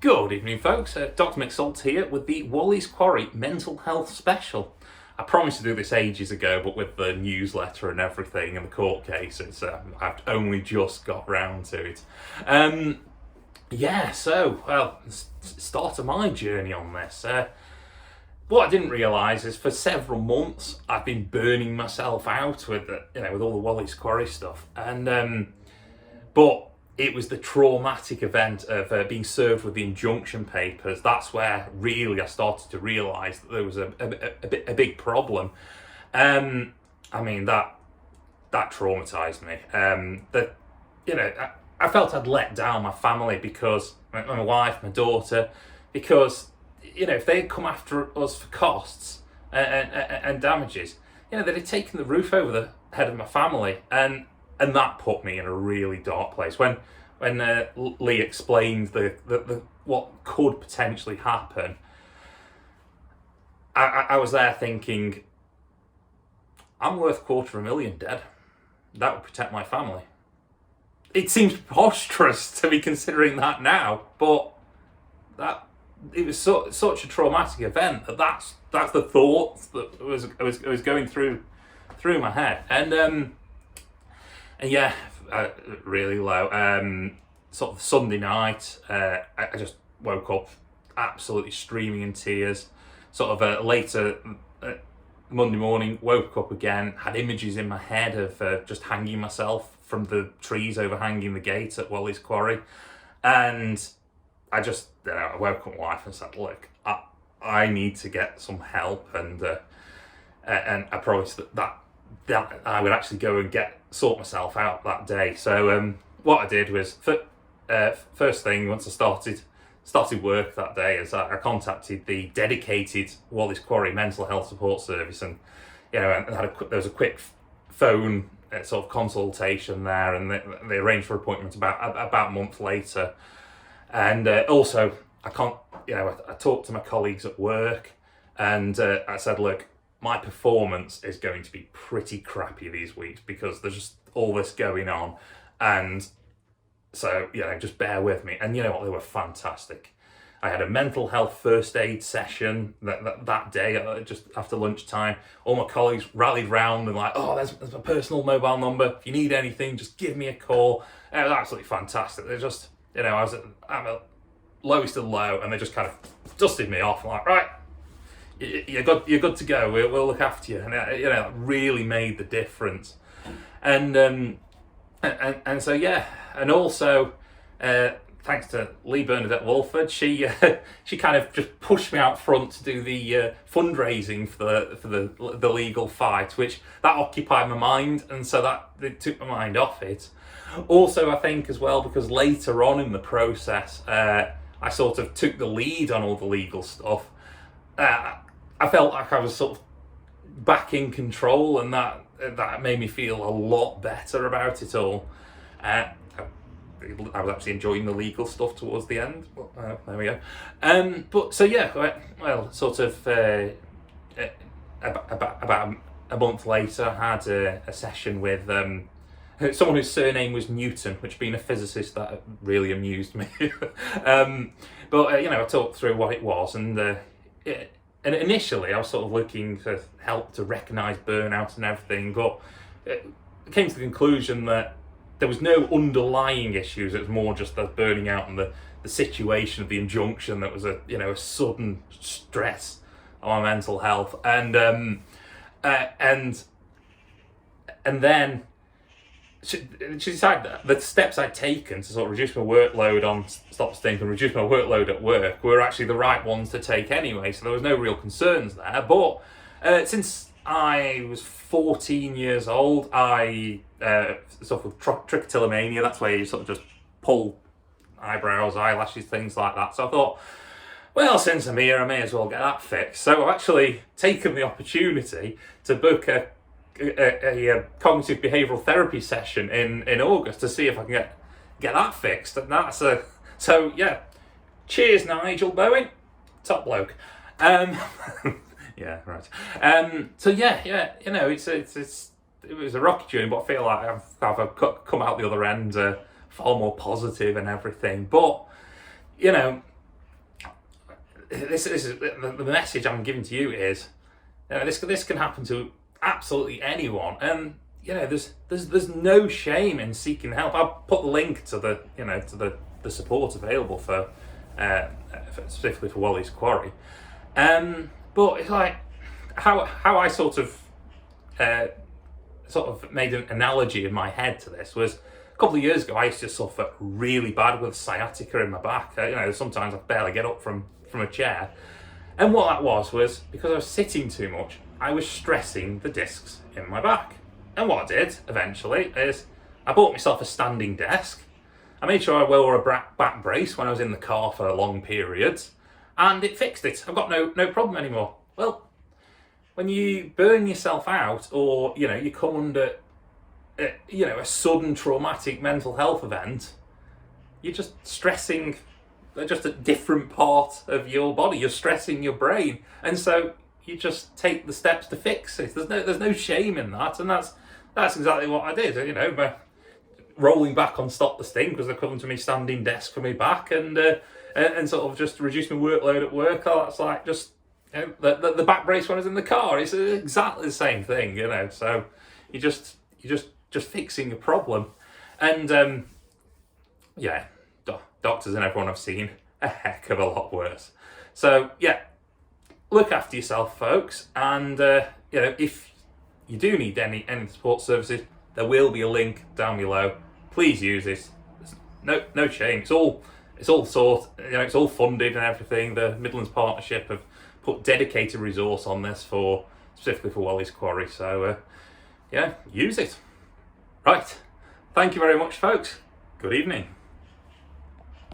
Good evening, folks. Dr. McSalt here with the Wally's Quarry Mental Health Special. I promised to do this ages ago, but with the newsletter and everything and the court case, I've only just got round to it. Start of my journey on this. What I didn't realise is for several months I've been burning myself out with with all the Wally's Quarry stuff, but it was the traumatic event of being served with the injunction papers. That's where really I started to realise that there was a big problem. That traumatised me. I felt I'd let down my family because my wife, my daughter, because if they had come after us for costs and damages, they'd have taken the roof over the head of my family, and that put me in a really dark place. When Lee explained the what could potentially happen, I was there thinking, I'm worth $250,000 dead. That would protect my family. It seems preposterous to be considering that now, but it was such a traumatic event that's the thoughts that was going through my head, really low. Sort of Sunday night, I just woke up absolutely streaming in tears. Sort of later Monday morning, woke up again, had images in my head of just hanging myself from the trees overhanging the gate at Wally's Quarry, and I just I woke up my wife and said, "Look, I need to get some help," and I promised that I would actually go and sort myself out that day. So what I did was, first thing, once I started work that day, is I contacted the dedicated Wally's Quarry Mental Health Support Service, and there was a quick phone sort of consultation there, and they arranged for an appointment about a month later. And also, I talked to my colleagues at work, and I said, look, my performance is going to be pretty crappy these weeks because there's just all this going on, and so just bear with me. And you know what, they were fantastic. I had a mental health first aid session that day, just after lunchtime. All my colleagues rallied round and like, oh, there's my personal mobile number. If you need anything, just give me a call. It was absolutely fantastic. They just, I was at the lowest of low, and they just kind of dusted me off. I'm like, right, you're good to go. We'll look after you. And it really made the difference. And so and also thanks to Lee Bernadette Wolford, she kind of just pushed me out front to do the fundraising for the legal fight, which that occupied my mind, and so that it took my mind off it. Also, I think as well, because later on in the process, I sort of took the lead on all the legal stuff. I felt like I was sort of back in control, and that made me feel a lot better about it all. I was actually enjoying the legal stuff towards the end, but there we go. But so sort of about a month later, I had a session with someone whose surname was Newton, which, being a physicist, that really amused me. I talked through what it was, and initially I was sort of looking to help to recognise burnout and everything, but it came to the conclusion that there was no underlying issues. It was more just the burning out and the situation of the injunction that was a sudden stress on my mental health, and then she decided that the steps I'd taken to sort of reduce my workload on Stop Stink and reduce my workload at work were actually the right ones to take anyway, so there was no real concerns there. But since I was 14 years old, I suffered trichotillomania. That's where you sort of just pull eyebrows, eyelashes, things like that. So I thought, well, since I'm here, I may as well get that fixed. So I've actually taken the opportunity to book a cognitive behavioural therapy session in August to see if I can get that fixed. And that's cheers, Nigel Bowen, top bloke. Yeah, right. It was a rocky journey, but I feel like I've come out the other end far more positive and everything. But this is the message I'm giving to you is, this can happen to absolutely anyone, and there's no shame in seeking help. I'll put the link to the support available specifically for Wally's Quarry. But it's like how I sort of made an analogy in my head to this was a couple of years ago. I used to suffer really bad with sciatica in my back. Sometimes I barely get up from a chair, and what that was because I was sitting too much. I was stressing the discs in my back, and what I did eventually is I bought myself a standing desk. I made sure I wore a back brace when I was in the car for long periods, and it fixed it. I've got no problem anymore. Well, when you burn yourself out, or you come under a sudden traumatic mental health event, you're just stressing just a different part of your body. You're stressing your brain, and so you just take the steps to fix it. There's no shame in that, and that's exactly what I did. Rolling back on Stop the Sting because they're coming to me standing desk for me back, and sort of just reduce my workload at work. That's like just the back brace when I was in the car. It's exactly the same thing, So you're just fixing a problem, and doctors and everyone I've seen a heck of a lot worse. So look after yourself, folks, and if you do need any support services, there will be a link down below. Please use this. There's no shame. It's all it's all funded and everything. The Midlands Partnership have put dedicated resource on this specifically for Wally's Quarry. So use it. Right. Thank you very much, folks. Good evening.